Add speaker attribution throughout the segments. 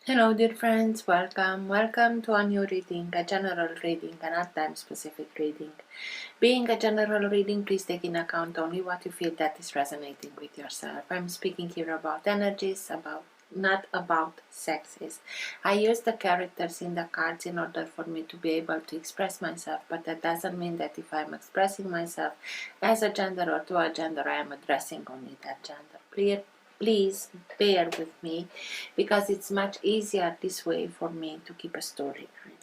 Speaker 1: Hello dear friends, welcome to a new reading, a general reading, a not time specific reading. Being a general reading, please take in account only what you feel that is resonating with yourself. I'm speaking here about energies, not about sexes. I use the characters in the cards in order for me to be able to express myself, but that doesn't mean that if I'm expressing myself as a gender or to a gender, I am addressing only that gender. Please bear with me because it's much easier this way for me to keep a storyline.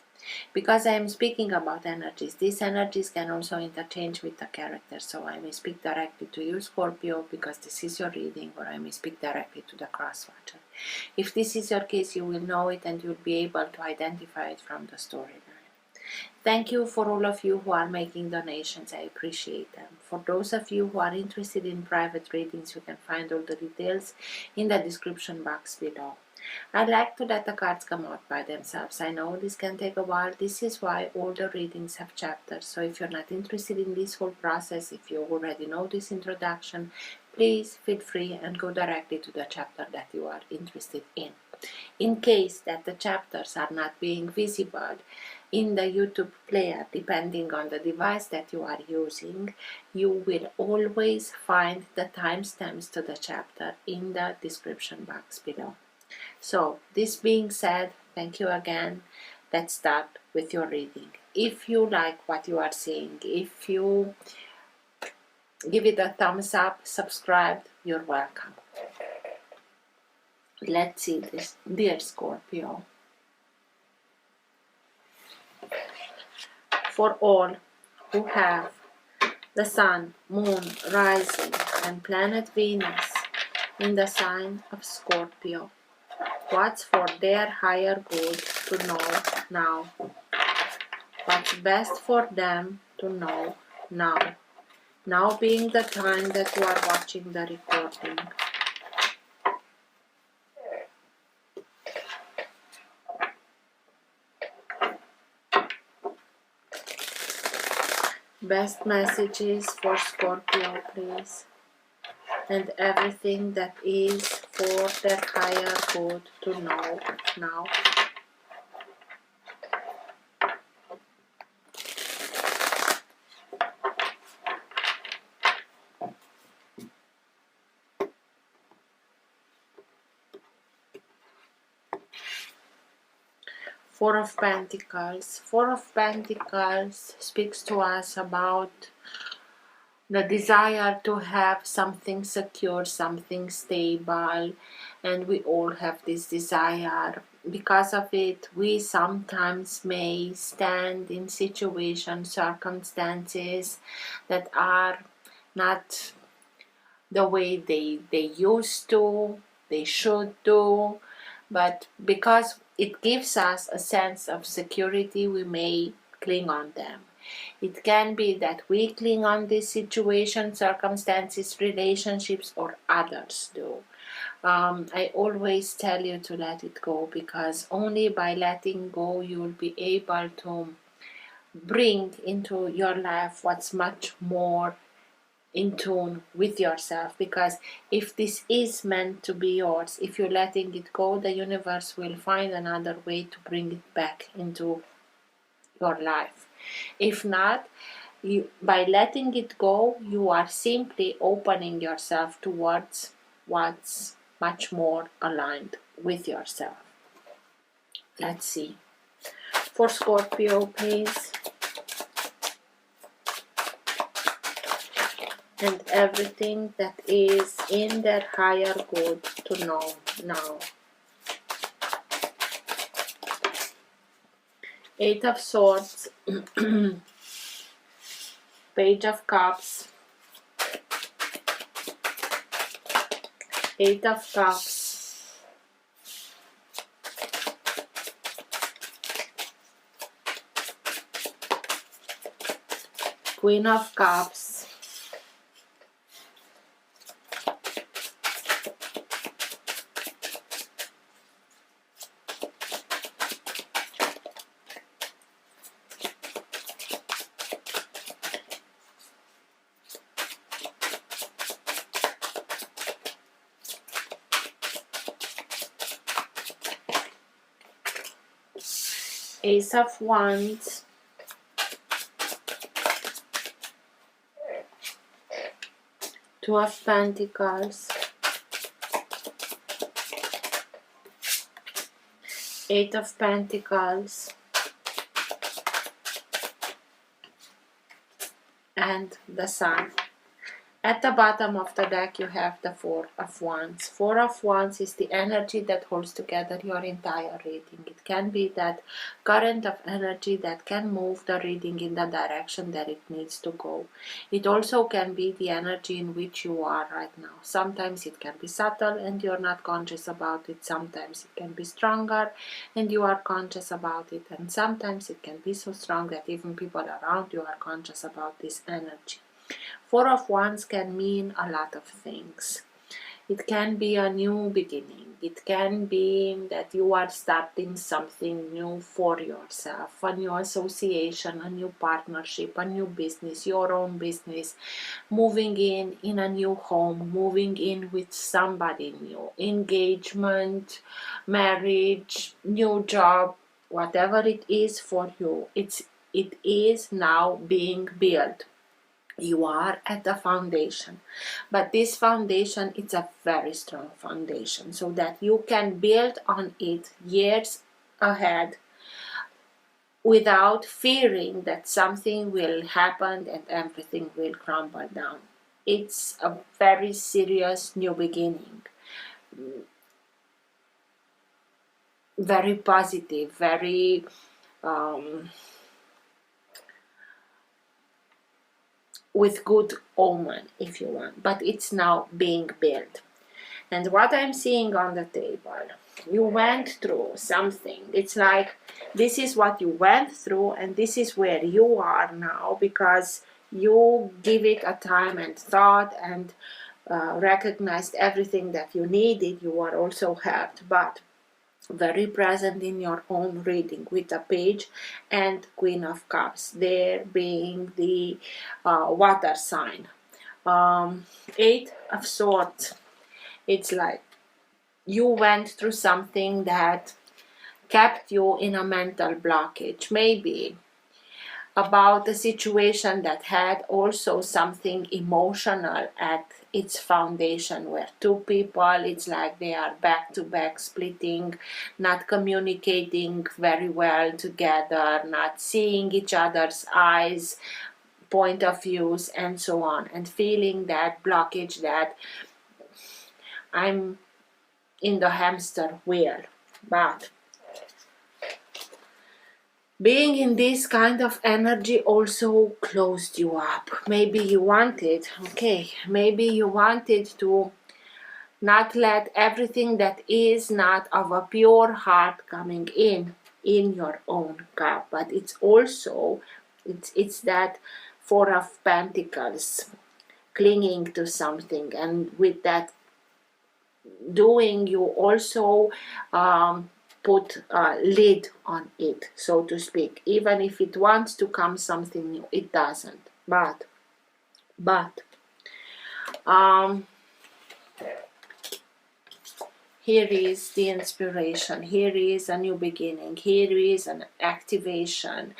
Speaker 1: Because I am speaking about energies, these energies can also interchange with the characters. So I may speak directly to you, Scorpio, because this is your reading, or I may speak directly to the cross-watcher. If this is your case, you will know it and you'll be able to identify it from the storyline. Thank you for all of you who are making donations. I appreciate them. For those of you who are interested in private readings, you can find all the details in the description box below. I like to let the cards come out by themselves. I know this can take a while. This is why all the readings have chapters. So if you're not interested in this whole process, if you already know this introduction, please feel free and go directly to the chapter that you are interested in. In case that the chapters are not being visible in the YouTube player, depending on the device that you are using, you will always find the timestamps to the chapter in the description box below. So, this being said, thank you again. Let's start with your reading. If you like what you are seeing, if you give it a thumbs up, subscribe, you're welcome. Let's see this, dear Scorpio. For all who have the Sun, Moon, Rising, and planet Venus in the sign of Scorpio, what's for their higher good to know now? What's best for them to know now? Now being the time that you are watching the recording. Best messages for Scorpio, please. And everything that is for their higher good to know now. Four of Pentacles. Four of Pentacles speaks to us about the desire to have something secure, something stable, and we all have this desire. Because of it, we sometimes may stand in situations, circumstances that are not the way they used to, they should do, but because it gives us a sense of security, we may cling on them. It can be that we cling on this situation, circumstances, relationships, or others do. I always tell you to let it go, because only by letting go you will be able to bring into your life what's much more in tune with yourself. Because if this is meant to be yours, if you're letting it go, the universe will find another way to bring it back into your life. If not, by letting it go, you are simply opening yourself towards what's much more aligned with yourself. Let's see. For Scorpio, please. And everything that is in their higher good to know now. Eight of Swords, Page of Cups, Eight of Cups, Queen of Cups, Ace of Wands, Two of Pentacles, Eight of Pentacles, and the Sun. At the bottom of the deck you have the Four of Wands. Four of Wands is the energy that holds together your entire reading. It can be that current of energy that can move the reading in the direction that it needs to go. It also can be the energy in which you are right now. Sometimes it can be subtle and you're not conscious about it. Sometimes it can be stronger and you are conscious about it. And sometimes it can be so strong that even people around you are conscious about this energy. Four of Wands can mean a lot of things. It can be a new beginning. It can be that you are starting something new for yourself, a new association, a new partnership, a new business, your own business, moving in a new home, moving in with somebody new, engagement, marriage, new job, whatever it is for you. It is now being built. You are at the foundation, but this foundation, it's a very strong foundation so that you can build on it years ahead without fearing that something will happen and everything will crumble down. It's a very serious new beginning, very positive, very with good omen, if you want, but it's now being built. And what I'm seeing on the table, you went through something. It's like this is what you went through and this is where you are now because you give it a time and thought and recognized everything that you needed. You are also helped, but very present in your own reading with a Page and Queen of Cups, there being the water sign. Eight of Swords, it's like you went through something that kept you in a mental blockage, maybe about a situation that had also something emotional at its foundation, where two people, it's like they are back to back splitting, not communicating very well together, not seeing each other's eyes, point of views, and so on, and feeling that blockage that I'm in the hamster wheel. But being in this kind of energy also closed you up. Maybe you wanted, maybe you wanted to not let everything that is not of a pure heart coming in your own cup. But it's also, it's that Four of Pentacles, clinging to something, and with that doing, you also put a lid on it, so to speak. Even if it wants to come something new, it doesn't. But here is the inspiration. Here is a new beginning. Here is an activation.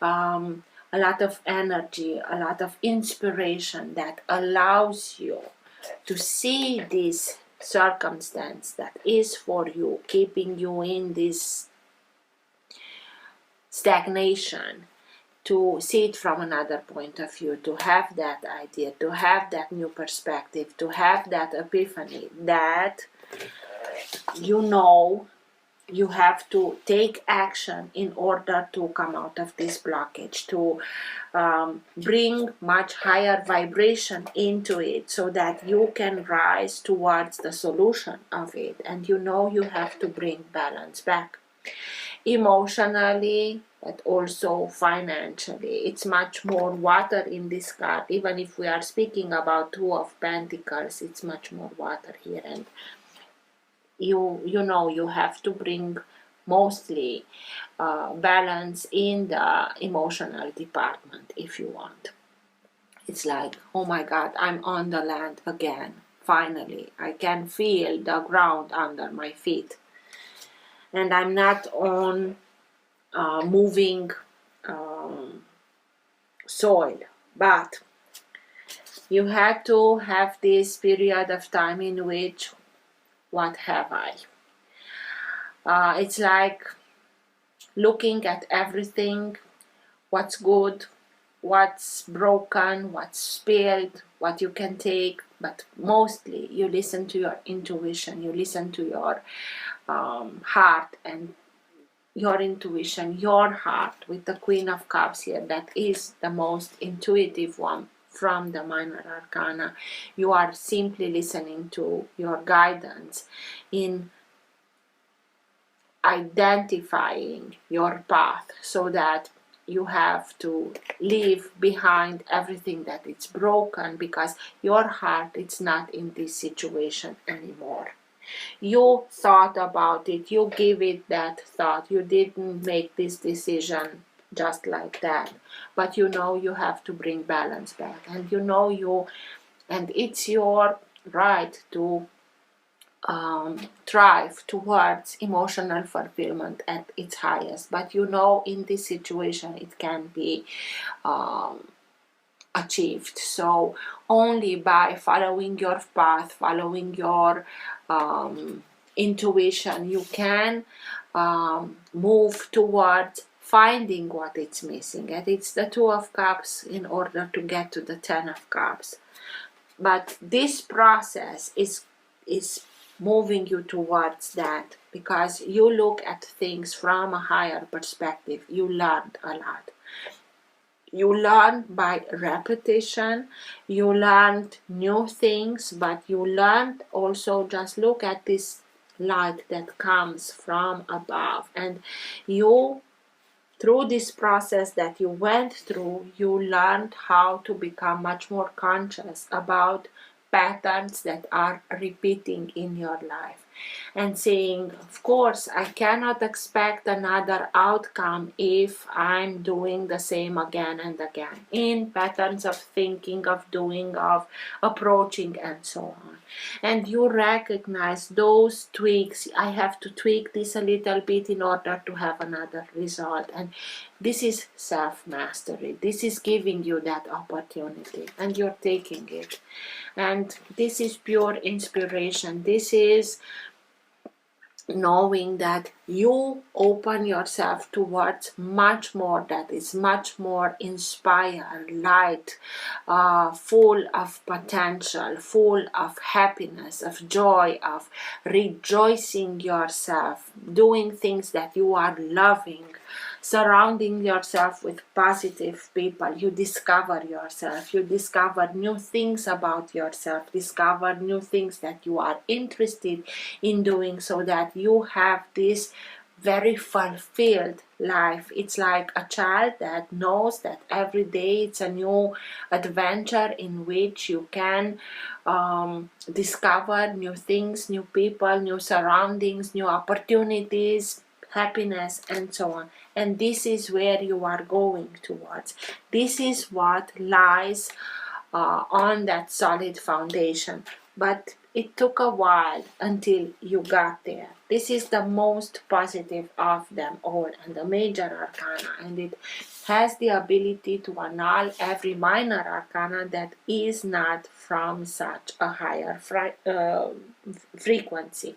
Speaker 1: A lot of energy, a lot of inspiration that allows you to see this circumstance that is for you, keeping you in this stagnation, to see it from another point of view, to have that idea, to have that new perspective, to have that epiphany that you have to take action in order to come out of this blockage, to bring much higher vibration into it so that you can rise towards the solution of it. And you have to bring balance back emotionally, but also financially. It's much more water in this card. Even if we are speaking about Two of Pentacles, it's much more water here. And you have to bring mostly balance in the emotional department if you want. It's like, oh my God, I'm on the land again. Finally, I can feel the ground under my feet. And I'm not on moving soil, but you had to have this period of time in which, what have I? It's like looking at everything, what's good, what's broken, what's spilled, what you can take, but mostly you listen to your intuition, you listen to your heart, and your intuition, your heart, with the Queen of Cups here, that is the most intuitive one from the minor arcana. You are simply listening to your guidance in identifying your path, so that you have to leave behind everything that is broken, because your heart is not in this situation anymore. You thought about it, you gave it that thought, you didn't make this decision just like that, but you know you have to bring balance back, and you know and it's your right to thrive towards emotional fulfillment at its highest. But you know, in this situation it can be achieved. So only by following your path, following your intuition, you can move towards finding what it's missing. And it's the Two of Cups in order to get to the Ten of Cups. But this process is moving you towards that, because you look at things from a higher perspective. You learned a lot. You learn by repetition, you learned new things, but you learned also, just look at this light that comes from above, and you, through this process that you went through, you learned how to become much more conscious about patterns that are repeating in your life, and saying, of course, I cannot expect another outcome if I'm doing the same again and again, in patterns of thinking, of doing, of approaching, and so on. And you recognize those tweaks. I have to tweak this a little bit in order to have another result. And this is self-mastery. This is giving you that opportunity, and you're taking it. And this is pure inspiration. This is knowing that you open yourself towards much more that is much more inspired, light, full of potential, full of happiness, of joy, of rejoicing yourself, doing things that you are loving, surrounding yourself with positive people. You discover yourself, you discover new things about yourself, discover new things that you are interested in doing, so that you have this very fulfilled life. It's like a child that knows that every day it's a new adventure in which you can discover new things, new people, new surroundings, new opportunities, happiness, and so on. And this is where you are going towards. This is what lies on that solid foundation. But it took a while until you got there. This is the most positive of them all, and the major arcana, and it has the ability to annul every minor arcana that is not from such a higher frequency.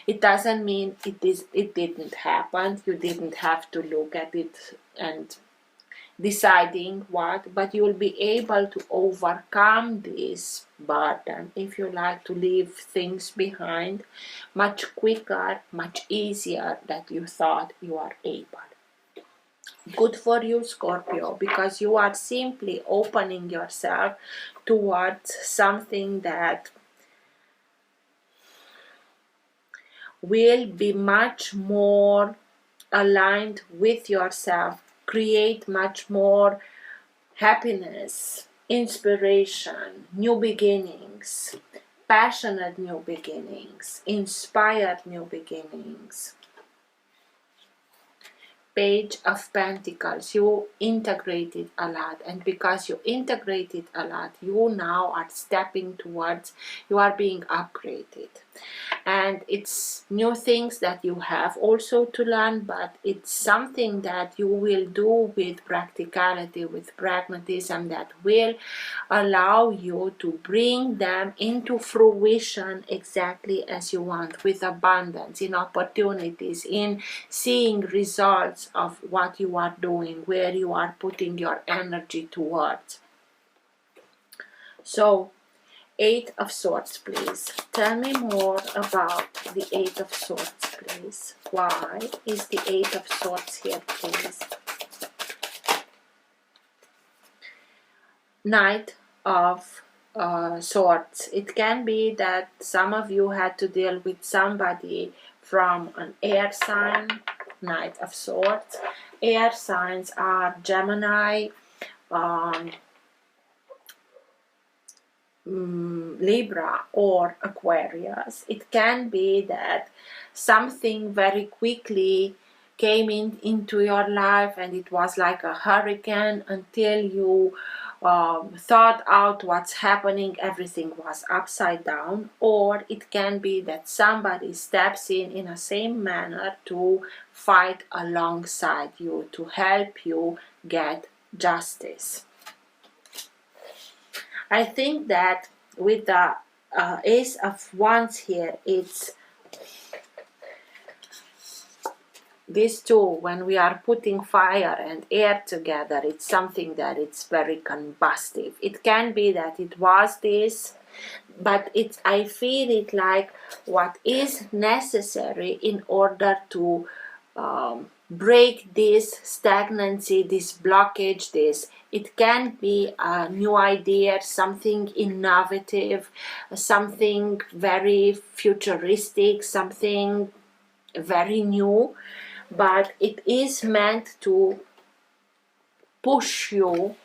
Speaker 1: It doesn't mean it didn't happen. You didn't have to look at it and deciding what, but you will be able to overcome this burden, if you like, to leave things behind much quicker, much easier than you thought you are able. Good for you, Scorpio, because you are simply opening yourself towards something that will be much more aligned with yourself, create much more happiness, inspiration, new beginnings, passionate new beginnings, inspired new beginnings. Page of Pentacles, you integrated a lot, and because you integrated a lot, you now are stepping towards, you are being upgraded, and it's new things that you have also to learn, but it's something that you will do with practicality, with pragmatism, that will allow you to bring them into fruition exactly as you want, with abundance, in opportunities, in seeing results of what you are doing, where you are putting your energy towards. So, Eight of Swords, please. Tell me more about the Eight of Swords, please. Why is the Eight of Swords here, please? Knight of Swords. It can be that some of you had to deal with somebody from an air sign. Knight of Swords. Air signs are Gemini, Libra, or Aquarius. It can be that something very quickly came into your life and it was like a hurricane until you thought out what's happening, everything was upside down. Or it can be that somebody steps in a same manner to fight alongside you, to help you get justice. I think that with the Ace of Wands here, it's these two, when we are putting fire and air together, it's something that it's very combustive. It can be that it was this, but it's, I feel it like what is necessary in order to break this stagnancy, this blockage, this. It can be a new idea, something innovative, something very futuristic, something very new, but it is meant to push you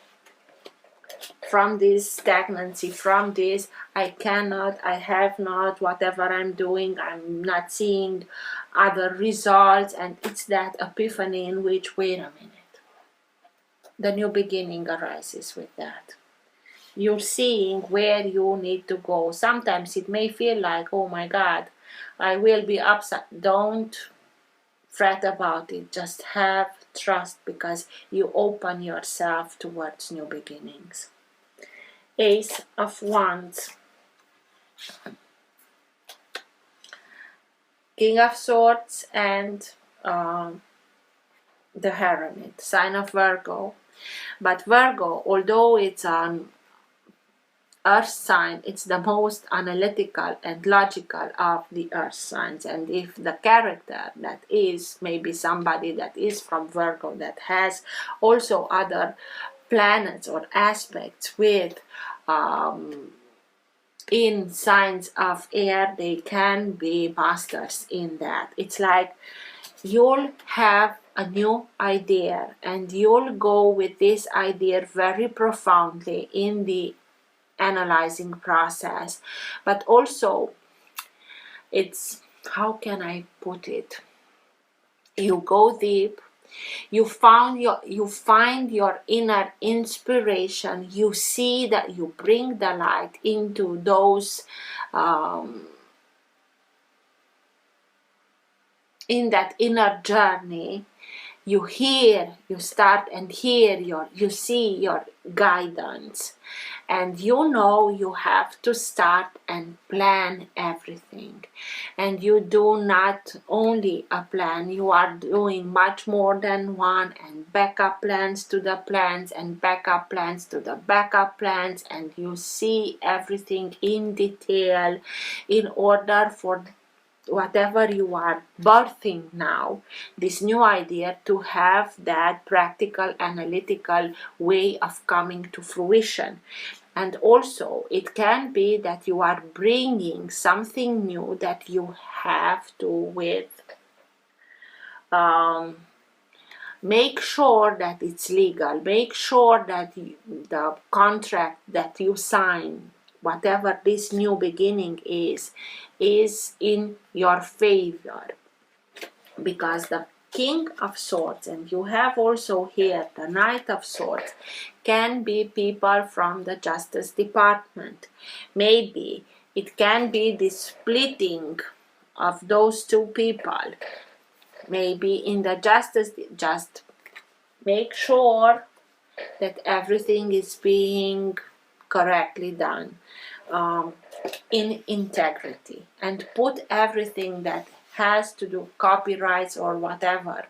Speaker 1: from this stagnancy, from this I cannot, I have not, whatever I'm doing, I'm not seeing other results. And it's that epiphany in which, wait a minute, the new beginning arises with that. You're seeing where you need to go. Sometimes it may feel like, oh my God, I will be upset. Don't fret about it. Just have trust, because you open yourself towards new beginnings. Ace of Wands, King of Swords, and the Hermit, sign of Virgo. But Virgo, although it's an earth sign, it's the most analytical and logical of the earth signs. And if the character that is maybe somebody that is from Virgo, that has also other planets or aspects with in signs of air, they can be masters in that. It's like you'll have a new idea and you'll go with this idea very profoundly in the analyzing process, but also it's, how can I put it, you go deep, you find your inner inspiration, you see that you bring the light into those in that inner journey. You hear, you start and hear you see your guidance, and you know you have to start and plan everything. And you do not only a plan, you are doing much more than one, and backup plans to the plans, and backup plans to the backup plans, and you see everything in detail in order for whatever you are birthing now, this new idea, to have that practical, analytical way of coming to fruition. And also, it can be that you are bringing something new that you have to with make sure that it's legal, make sure that the contract that you sign, whatever this new beginning is in your favor, because the King of Swords, and you have also here the Knight of Swords, can be people from the Justice Department. Maybe it can be the splitting of those two people. Maybe in the Justice, just make sure that everything is being correctly done, in integrity, and put everything that has to do copyrights or whatever.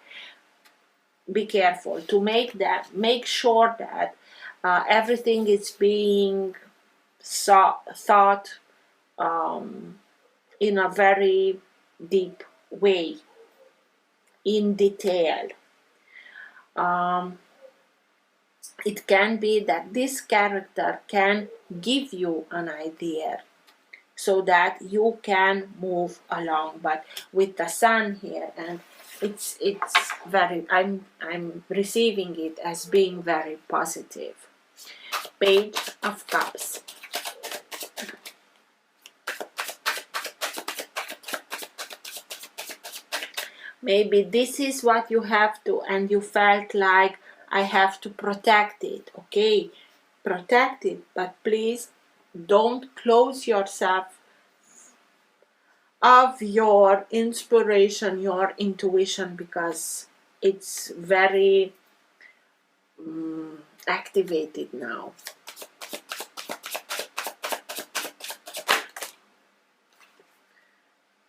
Speaker 1: Be careful to make sure that everything is being thought in a very deep way, in detail. It can be that this character can give you an idea so that you can move along, but with the Sun here, and it's very, I'm receiving it as being very positive. Page of Cups. Maybe this is what you have to, and you felt like I have to protect it. Okay, protect it, but please don't close yourself of your inspiration, your intuition, because it's very activated now.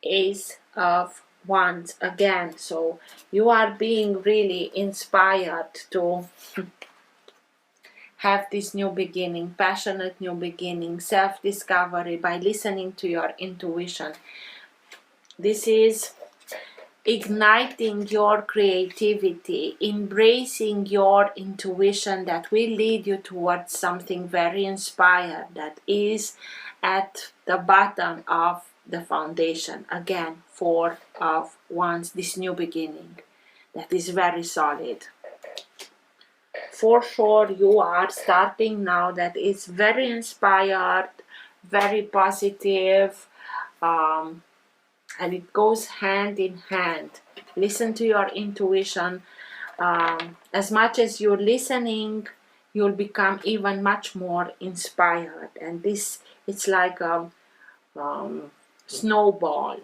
Speaker 1: Ace of Wands again, so you are being really inspired to have this new beginning, passionate new beginning, self-discovery by listening to your intuition. This is igniting your creativity, embracing your intuition that will lead you towards something very inspired, that is at the bottom of the foundation. Again, Four of Wands, this new beginning that is very solid. For sure, you are starting now that is very inspired, very positive, and it goes hand in hand. Listen to your intuition. As much as you're listening, you'll become even much more inspired. And this, it's like a snowball.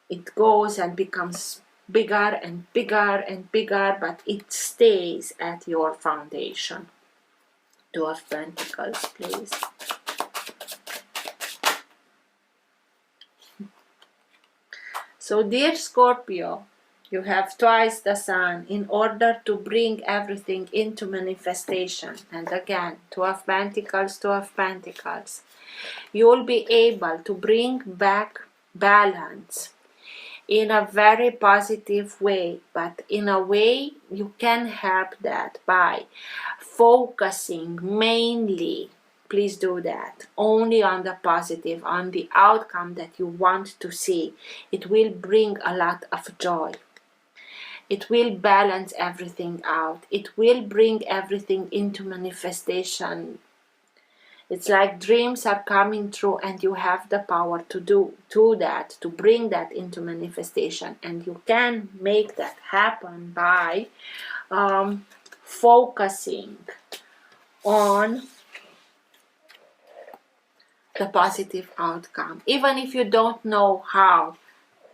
Speaker 1: It goes and becomes bigger and bigger and bigger, but it stays at your foundation. Two of Pentacles, please. So, dear Scorpio, you have twice the Sun in order to bring everything into manifestation. And again, Two of Pentacles, Two of Pentacles. You will be able to bring back balance in a very positive way, but in a way you can help that by focusing mainly, please do that, only on the positive, on the outcome that you want to see. It will bring a lot of joy. It will balance everything out. It will bring everything into manifestation. It's like dreams are coming true, and you have the power to do that, to bring that into manifestation. And you can make that happen by focusing on the positive outcome. Even if you don't know how,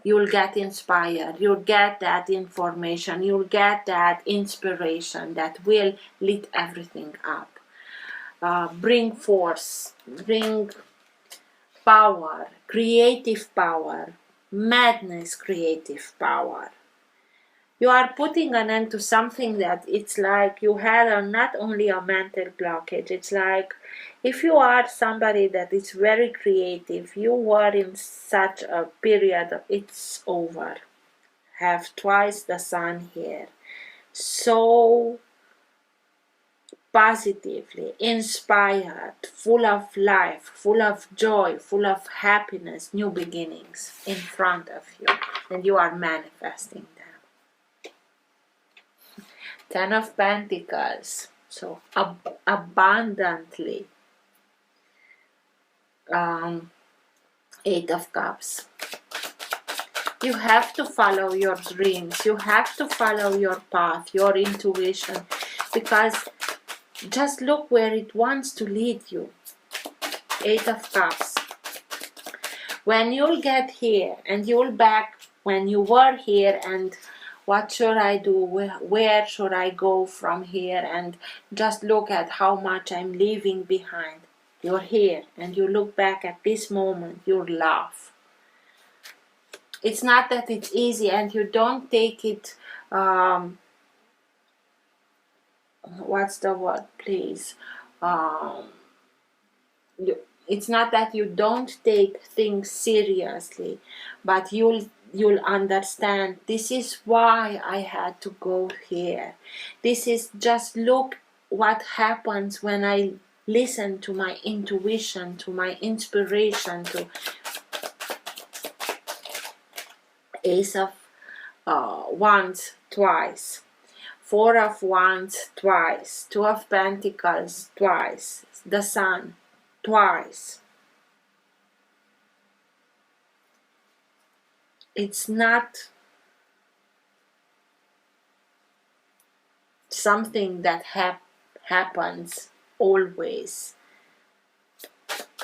Speaker 1: you'll get inspired, you'll get that information, you'll get that inspiration that will lit everything up. Bring force, bring power, creative power, madness, creative power. You are putting an end to something that it's like you had not only a mental blockage, it's like if you are somebody that is very creative, you were in such a period, it's over. Have twice the Sun here. So positively, inspired, full of life, full of joy, full of happiness, new beginnings in front of you, and you are manifesting them. Ten of Pentacles, so abundantly. Eight of Cups. You have to follow your dreams. You have to follow your path, your intuition, because just look where it wants to lead you. 8 of Cups. When you'll get here and you'll back when you were here, and what should I do? Where should I go from here? And just look at how much I'm leaving behind. You're here and you look back at this moment, you'll laugh. It's not that it's easy, and you don't take it, what's the word, please? It's not that you don't take things seriously, but you'll understand, this is why I had to go here. This is just, look what happens when I listen to my intuition, to my inspiration, to Ace of Wands twice, 4 of Wands twice, 2 of Pentacles twice, the Sun twice. It's not something that happens always.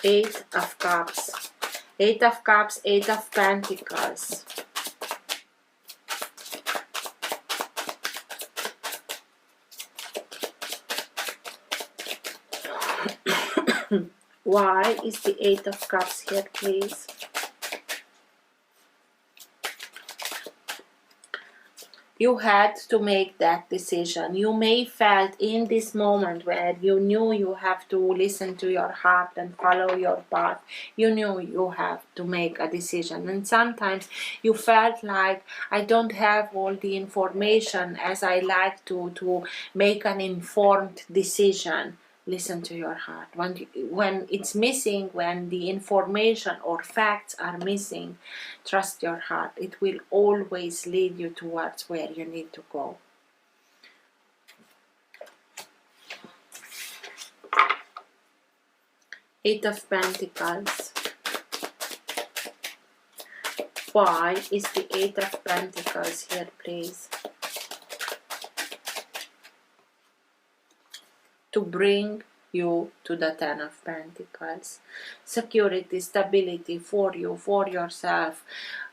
Speaker 1: 8 of Cups, 8 of Cups, 8 of Pentacles. Why is the 8 of Cups here, please? You had to make that decision. You may felt in this moment where you knew you have to listen to your heart and follow your path. You knew you have to make a decision. And sometimes you felt like, I don't have all the information as I like to make an informed decision. Listen to your heart. When it's missing, when the information or facts are missing, trust your heart. It will always lead you towards where you need to go. Eight of Pentacles. Why is the 8 of Pentacles here, please? To bring you to the 10 of Pentacles. Security, stability for you, for yourself,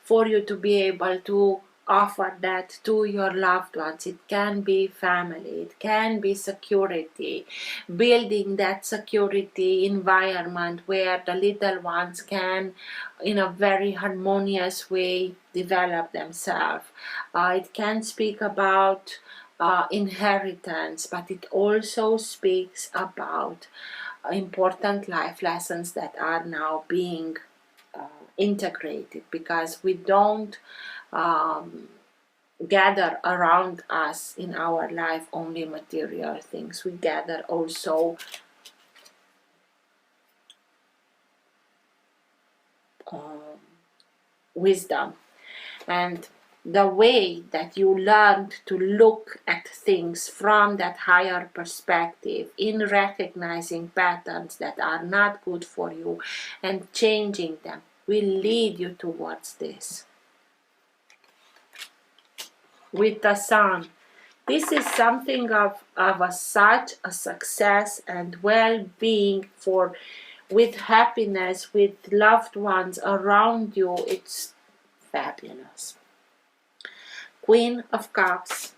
Speaker 1: for you to be able to offer that to your loved ones. It can be family, it can be security, building that security environment where the little ones can, in a very harmonious way, develop themselves. It can speak about inheritance, but it also speaks about important life lessons that are now being integrated, because we don't gather around us in our life only material things. We gather also wisdom, and the way that you learned to look at things from that higher perspective, in recognizing patterns that are not good for you and changing them, will lead you towards this. With the Sun, this is something of such a success and well-being, for with happiness, with loved ones around you. It's fabulous. Queen of Cups.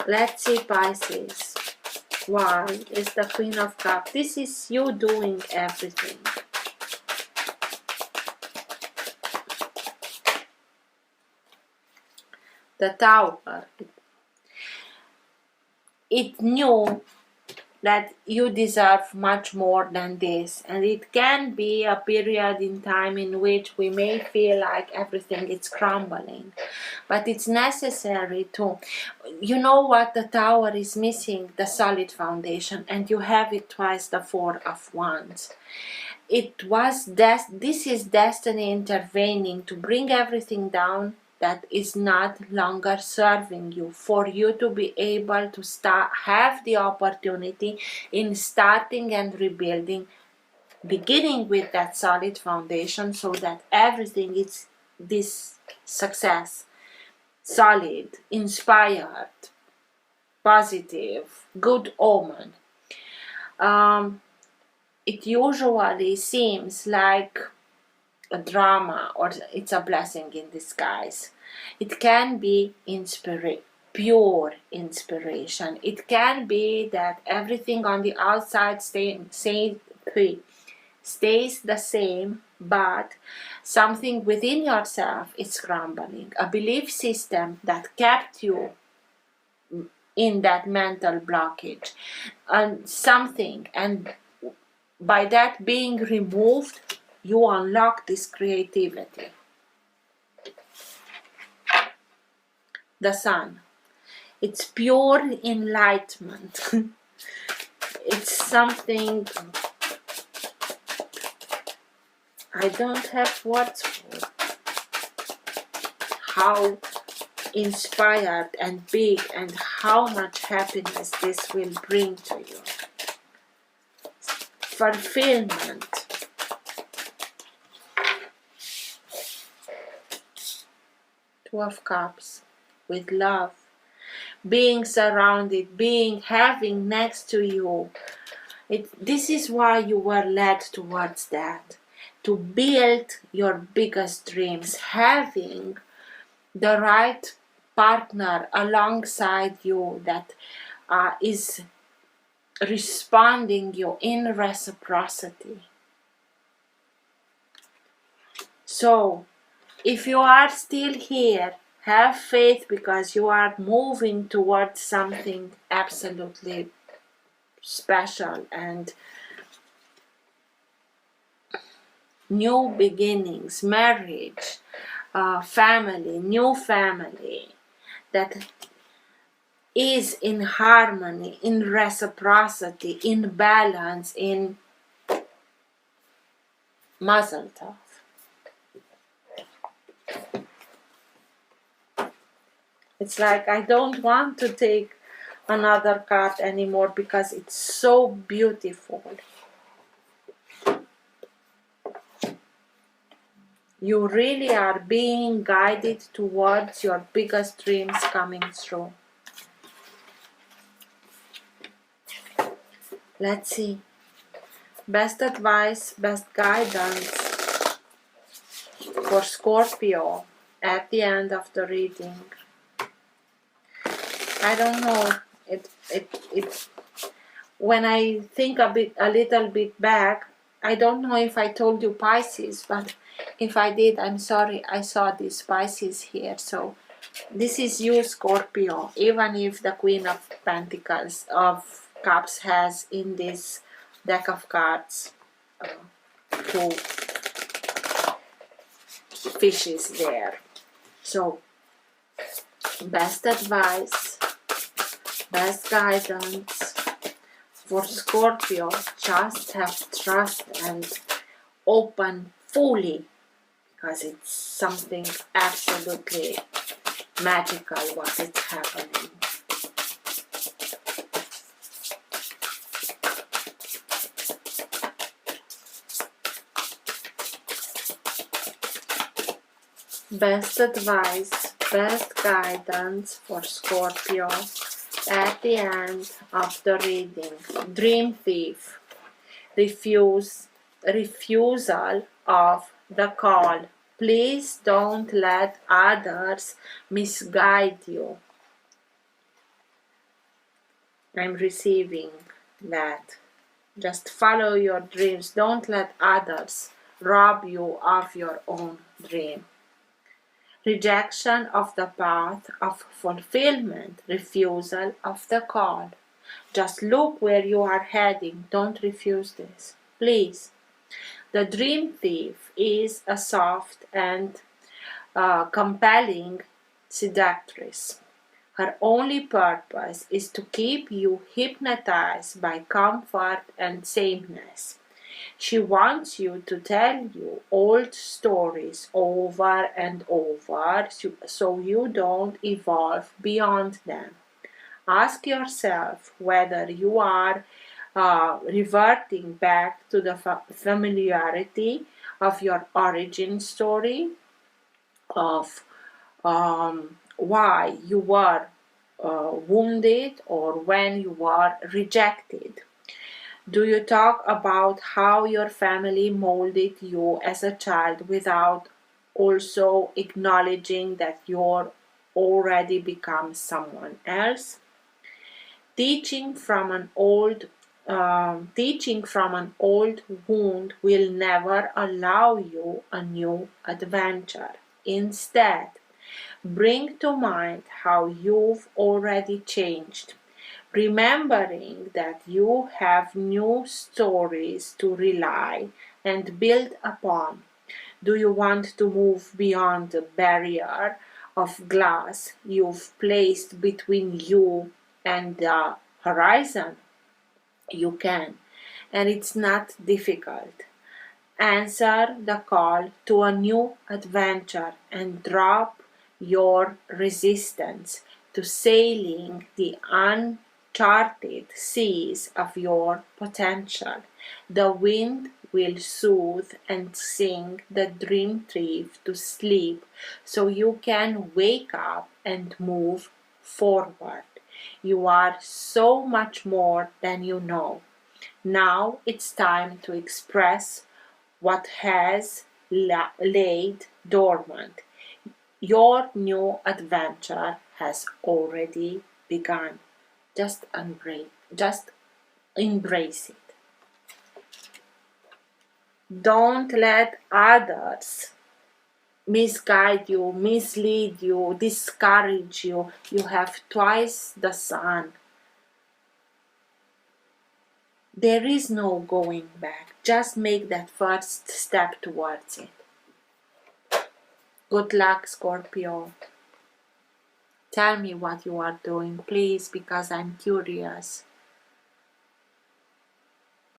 Speaker 1: Let's see, Pisces. Why is the Queen of Cups? This is you doing everything. The Tower. It knew that you deserve much more than this, and it can be a period in time in which we may feel like everything is crumbling, but it's necessary to, you know what the Tower is missing? The solid foundation, and you have it twice, the 4 of Wands. This is destiny intervening to bring everything down that is not longer serving you, for you to be able to have the opportunity in starting and rebuilding, beginning with that solid foundation, so that everything is this success, solid, inspired, positive, good omen. It usually seems like a drama or it's a blessing in disguise. It can be pure inspiration. It can be that everything on the outside stays the same, but something within yourself is crumbling. A belief system that kept you in that mental blockage, and by that being removed, you unlock this creativity. The sun. It's pure enlightenment. It's something I don't have words for. How inspired and big and how much happiness this will bring to you. Fulfillment. Two of Cups with love. Being surrounded, having next to you. This is why you were led towards that. To build your biggest dreams. Having the right partner alongside you that is responding you in reciprocity. So, if you are still here, have faith, because you are moving towards something absolutely special and new beginnings, marriage, family, new family that is in harmony, in reciprocity, in balance, in mazel tov. It's like I don't want to take another card anymore because it's so beautiful. You really are being guided towards your biggest dreams coming true. Let's see. Best advice, best guidance for Scorpio at the end of the reading. I don't know. It when I think a little bit back, I don't know if I told you Pisces, but if I did, I'm sorry. I saw these Pisces here. So this is you, Scorpio. Even if the Queen of Pentacles of Cups has in this deck of cards two fishes there. So best advice, best guidance for Scorpio. Just have trust and open fully, because it's something absolutely magical what is happening. Best advice, best guidance for Scorpio at the end of the reading. Dream thief. Refusal of the call. Please don't let others misguide you. I'm receiving that. Just follow your dreams. Don't let others rob you of your own dream. Rejection of the path of fulfillment. Refusal of the call. Just look where you are heading. Don't refuse this. Please. The dream thief is a soft and compelling seductress. Her only purpose is to keep you hypnotized by comfort and sameness. She wants you to tell you old stories over and over so you don't evolve beyond them. Ask yourself whether you are reverting back to the familiarity of your origin story, of why you were wounded or when you were rejected? Do you talk about how your family molded you as a child without also acknowledging that you're already become someone else? Teaching from an old Teaching from an old wound will never allow you a new adventure. Instead, bring to mind how you've already changed, remembering that you have new stories to rely and build upon. Do you want to move beyond the barrier of glass you've placed between you and the horizon? You can, and it's not difficult. Answer the call to a new adventure and drop your resistance to sailing the uncharted seas of your potential. The wind will soothe and sing the dream tree to sleep so you can wake up and move forward. You are so much more than you know. Now it's time to express what has laid dormant. Your new adventure has already begun. Just embrace it. Don't let others misguide you, mislead you, discourage you. You have twice the sun. There is no going back. Just make that first step towards it. Good luck, Scorpio. Tell me what you are doing, please, because I'm curious.